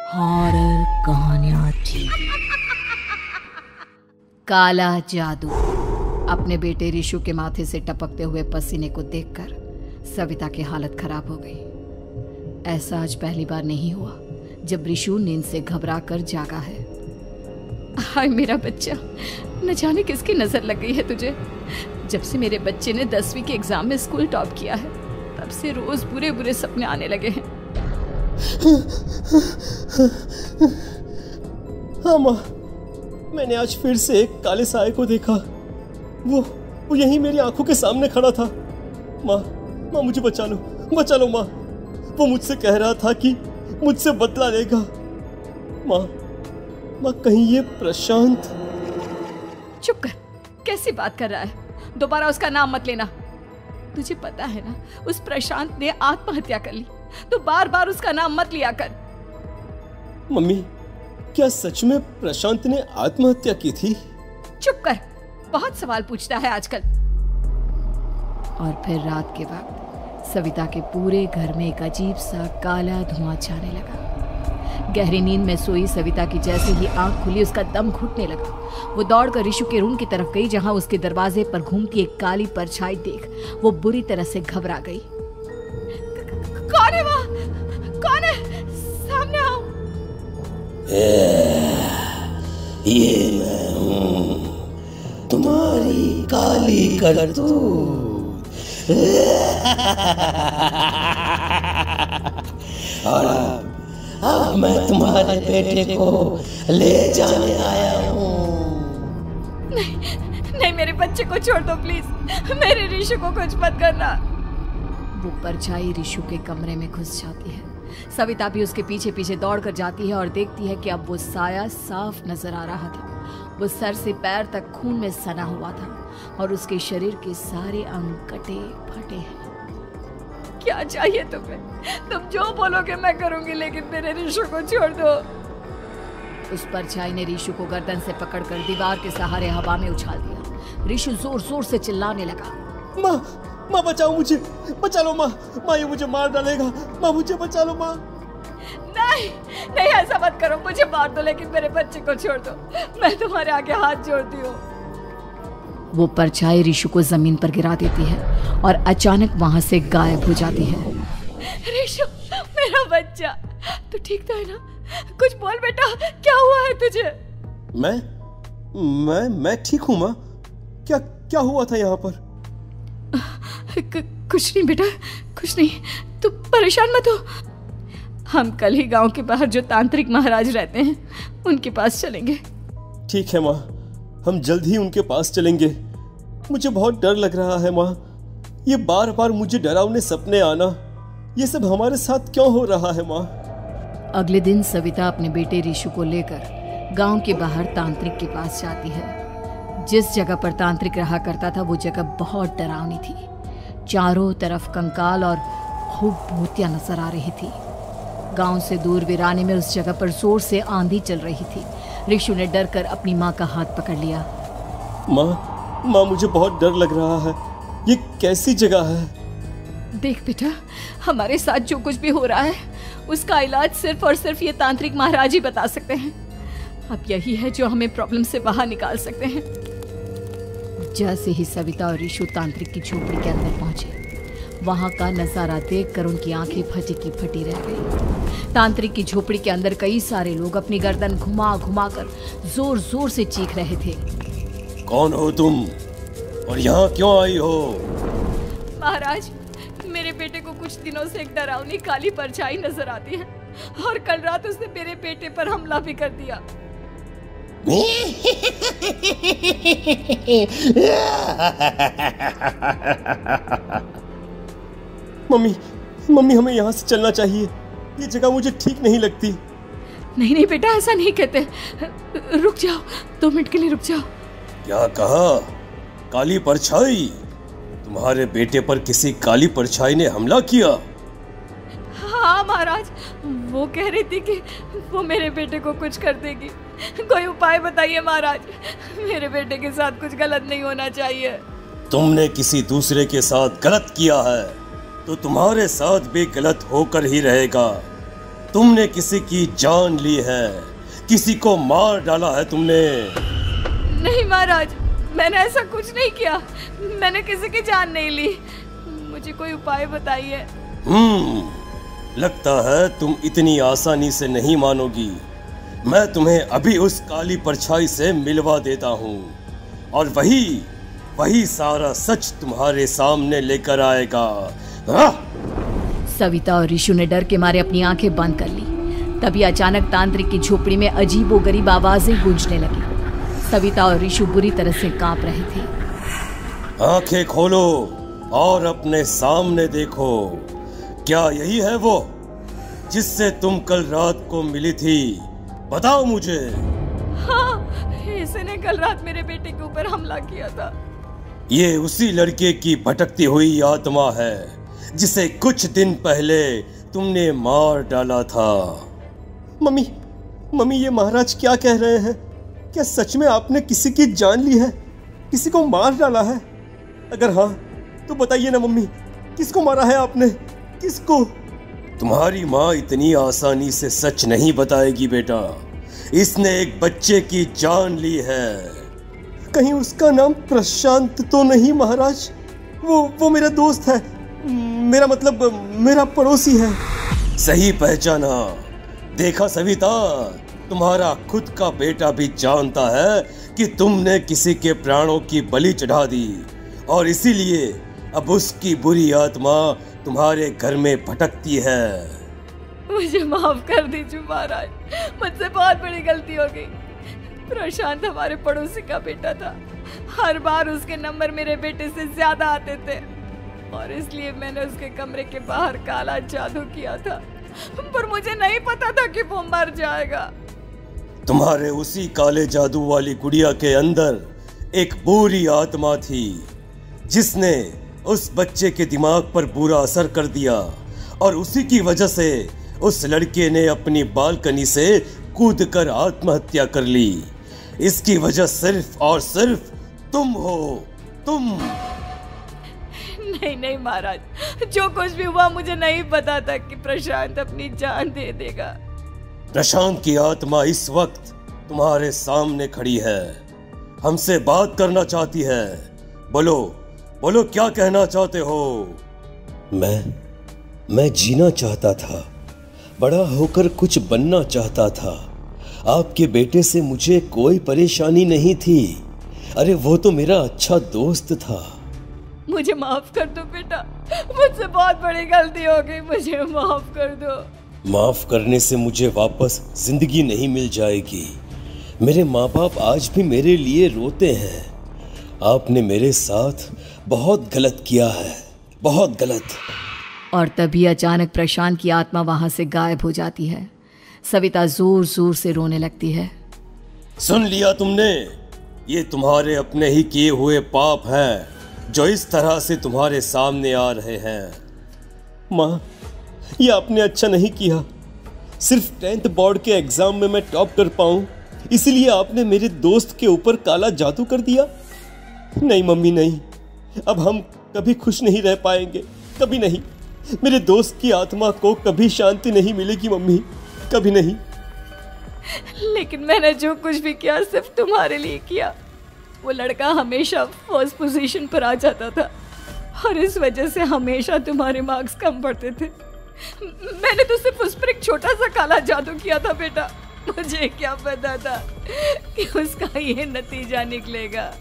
Horror कहानियां TV. काला जादू। अपने बेटे रिशु के माथे से टपकते हुए पसीने को देखकर सविता की हालत खराब हो गई। ऐसा आज पहली बार नहीं हुआ जब रिशु नींद से घबरा कर जागा है। हाय मेरा बच्चा, न जाने किसकी नजर लग गई है तुझे। जब से मेरे बच्चे ने 10वीं के एग्जाम में स्कूल टॉप किया है तब से रोज बुरे बुरे सपने आने लगे हैं। हाँ माँ, मैंने आज फिर से एक काले साए को देखा। वो यहीं मेरी आंखों के सामने खड़ा था। माँ मुझे बचा लो माँ। वो मुझसे कह रहा था कि मुझसे बदला लेगा। माँ कहीं ये प्रशांत। चुप कर, कैसी बात कर रहा है? दोबारा उसका नाम मत लेना। तुझे पता है ना उस प्रशांत ने आत्महत्या कर ली, तो बार बार उसका नाम मत लिया कर। मम्मी, क्या सच में प्रशांत ने आत्महत्या की थी? चुप कर, बहुत सवाल पूछता है आजकल। और फिर रात के वक्त सविता के पूरे घर में एक अजीब सा काला धुआं छाने लगा। गहरी नींद में सोई सविता की जैसे ही आंख खुली उसका दम घुटने लगा। वो दौड़कर रिशु के रूम की तरफ गई जहां उसके दरवाजे पर घूमती एक काली परछाई देख वो बुरी तरह से घबरा गई। कौन है वहाँ? कौन है? सामने आओ। ये मैं हूँ, तुम्हारी काली करतूत। और अब मैं तुम्हारे बेटे को ले जाने आया हूँ। नहीं, मेरे बच्चे को छोड़ दो प्लीज। मेरे रिशु को कुछ मत करना। वो परछाई रिशु के कमरे में घुस जाती है। सविता भी उसके पीछे पीछे दौड़कर जाती है और देखती है कि अब वो साया साफ नजर आ रहा था। वो सर से पैर तक खून में सना हुआ था और उसके शरीर के सारे अंग कटे फटे हैं। क्या चाहिए तुम्हें? तुम जो बोलोगे मैं करूंगी, लेकिन मेरे रिशु को छोड़ दो। उस परछाई ने रिशु को गर्दन से पकड़कर दीवार के सहारे हवा में उछाल दिया। रिशु जोर जोर से चिल्लाने लगा। माँ बचाओ मुझे, बचा लो माँ। ये मुझे मार डालेगा। माँ मुझे बचा लो माँ। नहीं ऐसा मत करो, मुझे मार दो लेकिन मेरे बच्चे को छोड़ दो। मैं तुम्हारे आगे हाथ जोड़ती हूँ। वो परछाई रिशु को जमीन पर गिरा देती है और अचानक वहां से गायब हो जाती है। रिशु, मेरा बच्चा, तू ठीक तो है ना? कुछ बोल बेटा, क्या हुआ है तुझे? मैं ठीक हूँ माँ। क्या हुआ था यहाँ पर? कुछ नहीं बेटा, कुछ नहीं। तू परेशान मत हो। हम कल ही गांव के बाहर जो तांत्रिक महाराज रहते हैं उनके पास चलेंगे। ठीक है माँ, हम जल्द ही उनके पास चलेंगे। मुझे बहुत डर लग रहा है माँ। ये बार बार मुझे डरावने सपने आना, ये सब हमारे साथ क्यों हो रहा है माँ? अगले दिन सविता अपने बेटे रिशु को लेकर गांव के बाहर तांत्रिक के पास जाती है। जिस जगह पर तांत्रिक रहा करता था वो जगह बहुत डरावनी थी। चारों तरफ कंकाल और खूब भूतियां नजर आ रही थी। गांव से दूर वीराने में उस जगह पर जोर से आंधी चल रही थी। रिशु ने डर कर अपनी माँ का हाथ पकड़ लिया। माँ मुझे बहुत डर लग रहा है। ये कैसी जगह है? देख बेटा, हमारे साथ जो कुछ भी हो रहा है उसका इलाज सिर्फ और सिर्फ ये तांत्रिक महाराज ही बता सकते हैं। अब यही है जो हमें प्रॉब्लम से बाहर निकाल सकते हैं। जैसे ही सविता और रिशु तांत्रिक की झोपड़ी के अंदर पहुंचे, वहां का नजारा देखकर उनकी आंखें फटी की फटी रह गई। तांत्रिक की झोपड़ी के अंदर कई सारे लोग अपनी गर्दन घुमा घुमा कर जोर जोर से चीख रहे थे। कौन हो तुम और यहाँ क्यों आई हो? महाराज, मेरे बेटे को कुछ दिनों से एक डरावनी काली परछाई नजर आती है और कल रात उसने मेरे बेटे पर हमला भी कर दिया। मम्मी हमें यहाँ से चलना चाहिए। ये जगह मुझे ठीक नहीं लगती। नहीं बेटा, ऐसा नहीं कहते। रुक जाओ, 2 मिनट के लिए रुक जाओ। क्या कहा? काली परछाई? तुम्हारे बेटे पर किसी काली परछाई ने हमला किया? हाँ महाराज, वो कह रही थी कि वो मेरे बेटे को कुछ कर देगी। कोई उपाय बताइए महाराज, मेरे बेटे के साथ कुछ गलत नहीं होना चाहिए। तुमने किसी दूसरे के साथ गलत किया है तो तुम्हारे साथ भी गलत होकर ही रहेगा। तुमने किसी की जान ली है, किसी को मार डाला है तुमने। नहीं महाराज, मैंने ऐसा कुछ नहीं किया। मैंने किसी की जान नहीं ली। मुझे कोई उपाय बताइए। लगता है तुम इतनी आसानी से नहीं मानोगी। मैं तुम्हें अभी उस काली परछाई से मिलवा देता हूँ और वही सारा सच तुम्हारे सामने लेकर आएगा। सविता और रिशु ने डर के मारे अपनी आंखें बंद कर ली। तभी अचानक तांत्रिक की झोपड़ी में अजीबोगरीब आवाजें गूंजने लगी। सविता और रिशु बुरी तरह से कांप रहे थे। आंखें खोलो और अपने सामने देखो। क्या यही है वो जिससे तुम कल रात को मिली थी? बताओ मुझे। हाँ, इसने कल रात मेरे बेटे के ऊपर हमला किया था। ये उसी लड़के की भटकती हुई आत्मा है जिसे कुछ दिन पहले तुमने मार डाला था। मम्मी, ये महाराज क्या कह रहे हैं? क्या सच में आपने किसी की जान ली है, किसी को मार डाला है? अगर हाँ तो बताइए ना मम्मी, किसको मारा है आपने? किसको? तुम्हारी माँ इतनी आसानी से सच नहीं बताएगी बेटा। इसने एक बच्चे की जान ली है। कहीं उसका नाम प्रशांत तो नहीं महाराज? वो मेरा दोस्त है, मेरा मतलब मेरा पड़ोसी है। सही पहचाना। देखा सविता, तुम्हारा खुद का बेटा भी जानता है कि तुमने किसी के प्राणों की बलि चढ़ा दी और इसीलिए अब उसकी बुरी आत्मा तुम्हारे घर में भटकती है। मुझे माफ कर दीजिए महाराज, मुझसे बहुत बड़ी गलती हो गई। प्रशांत हमारे पड़ोसी का बेटा था। हर बार उसके नंबर मेरे बेटे से ज्यादा आते थे और इसलिए मैंने उसके कमरे के बाहर काला जादू किया था, पर मुझे नहीं पता था कि वो मर जाएगा। तुम्हारे उसी काले जादू वाली गुड़िया के अंदर एक बुरी आत्मा थी जिसने उस बच्चे के दिमाग पर बुरा असर कर दिया और उसी की वजह से उस लड़के ने अपनी बालकनी से कूदकर आत्महत्या कर ली। इसकी वजह सिर्फ और सिर्फ तुम हो, तुम। नहीं महाराज, जो कुछ भी हुआ मुझे नहीं पता था कि प्रशांत अपनी जान दे देगा। प्रशांत की आत्मा इस वक्त तुम्हारे सामने खड़ी है, हमसे बात करना चाहती है। बोलो क्या कहना चाहते हो? मैं जीना चाहता था, बड़ा होकर कुछ बनना चाहता था। आपके बेटे से मुझे कोई परेशानी नहीं थी। अरे वो तो मेरा अच्छा दोस्त था। मुझे माफ कर दो बेटा, मुझसे बहुत बड़ी गलती हो गई, मुझे माफ कर दो। माफ करने से मुझे वापस जिंदगी नहीं मिल जाएगी। मेरे माँ बाप आज भी मेरे लिए रोते हैं। आपने मेरे साथ बहुत गलत किया है, बहुत गलत। और तभी अचानक प्रशांत की आत्मा वहां से गायब हो जाती है। सविता जोर जोर से रोने लगती है। सुन लिया तुमने? ये तुम्हारे अपने ही किए हुए पाप हैं जो इस तरह से तुम्हारे सामने आ रहे हैं। माँ, ये आपने अच्छा नहीं किया। सिर्फ 10th बोर्ड के एग्जाम में मैं टॉप कर पाऊं, इसलिए आपने मेरे दोस्त के ऊपर काला जादू कर दिया। नहीं मम्मी, नहीं, अब हम कभी खुश नहीं रह पाएंगे, कभी नहीं। मेरे दोस्त की आत्मा को कभी शांति नहीं मिलेगी मम्मी, कभी नहीं। लेकिन मैंने जो कुछ भी किया सिर्फ तुम्हारे लिए किया। वो लड़का हमेशा फर्स्ट पोजीशन पर आ जाता था और इस वजह से हमेशा तुम्हारे मार्क्स कम पड़ते थे। मैंने तो सिर्फ उस पर एक छोटा सा काला जादू किया था बेटा। मुझे क्या पता था कि उसका ये नतीजा निकलेगा।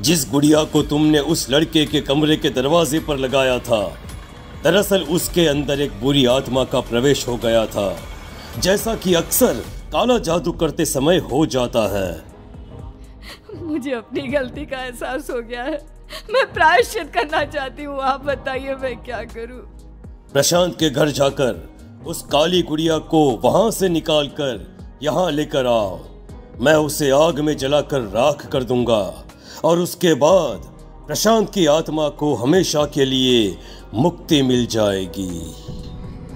जिस गुड़िया को तुमने उस लड़के के कमरे के दरवाजे पर लगाया था, दरअसल उसके अंदर एक बुरी आत्मा का प्रवेश हो गया था, जैसा कि अक्सर काला जादू करते समय हो जाता है। मुझे अपनी गलती का एहसास हो गया है। मैं प्रायश्चित करना चाहती हूँ। आप बताइए मैं क्या करूँ? प्रशांत के घर जाकर उस काली गुड़िया को वहां से निकालकर यहाँ लेकर आओ। मैं उसे आग में जलाकर राख कर दूंगा और उसके बाद प्रशांत की आत्मा को हमेशा के लिए मुक्ति मिल जाएगी।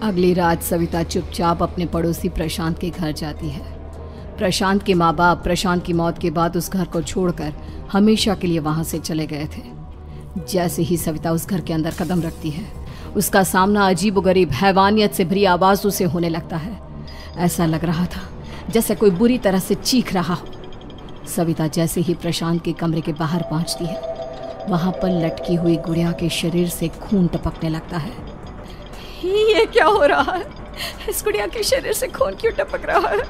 अगली रात सविता चुपचाप अपने पड़ोसी प्रशांत के घर जाती है। प्रशांत के माँ बाप प्रशांत की मौत के बाद उस घर को छोड़कर हमेशा के लिए वहां से चले गए थे। जैसे ही सविता उस घर के अंदर कदम रखती है, उसका सामना अजीबोगरीब हैवानियत से भरी आवाजों से होने लगता है। ऐसा लग रहा था जैसे कोई बुरी तरह से चीख रहा हो। सविता जैसे ही प्रशांत के कमरे के बाहर पहुंचती है, वहां पर लटकी हुई गुड़िया के शरीर से खून टपकने लगता है। ये क्या हो रहा है? इस गुड़िया के शरीर से खून क्यों टपक रहा है?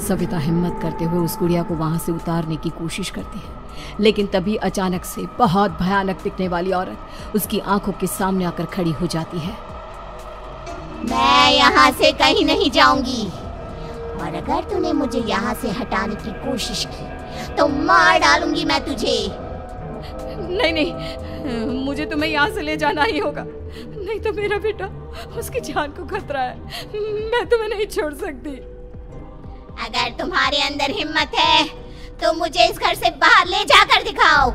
सविता हिम्मत करते हुए उस गुड़िया को वहां से उतारने की कोशिश करती है, लेकिन तभी अचानक से बहुत भयानक दिखने वाली औरत उसकी आंखों के सामने आकर खड़ी हो जाती है। मैं यहाँ से कहीं नहीं जाऊंगी, और अगर तूने मुझे यहाँ से हटाने की कोशिश की तो मार डालूंगी मैं तुझे। नहीं नहीं, मुझे तुम्हें यहाँ से ले जाना ही होगा, नहीं तो मेरा बेटा, उसकी जान को खतरा है। मैं तुम्हें नहीं छोड़ सकती। अगर तुम्हारे अंदर हिम्मत है तो मुझे इस घर से बाहर ले जाकर दिखाओ।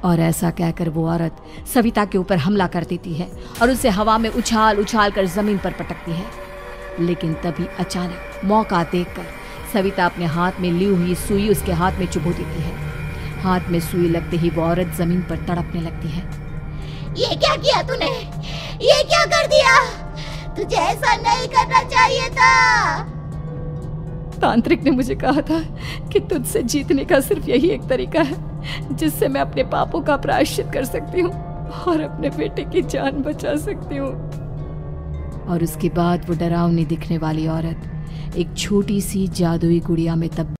और ऐसा कहकर वो औरत सविता के ऊपर हमला कर देती है और उसे हवा में उछाल उछाल कर जमीन पर पटकती है। लेकिन तभी अचानक मौका देखकर सविता अपने हाथ में ली हुई सुई उसके हाथ में चुभो देती है। हाथ में सुई लगते ही वो औरत जमीन पर तड़पने लगती है। ये क्या किया तूने? ये क्या कर दिया? तुझे ऐसा नहीं करना चाहिए था। तांत्रिक ने मुझे कहा था कि तुझसे जीतने का सिर्फ यही एक तरीका है जिससे मैं अपने पापों का प्रायश्चित कर सकती हूँ और अपने बेटे की जान बचा सकती हूँ। और उसके बाद वो डरावनी दिखने वाली औरत एक छोटी सी जादुई गुड़िया में तब्दील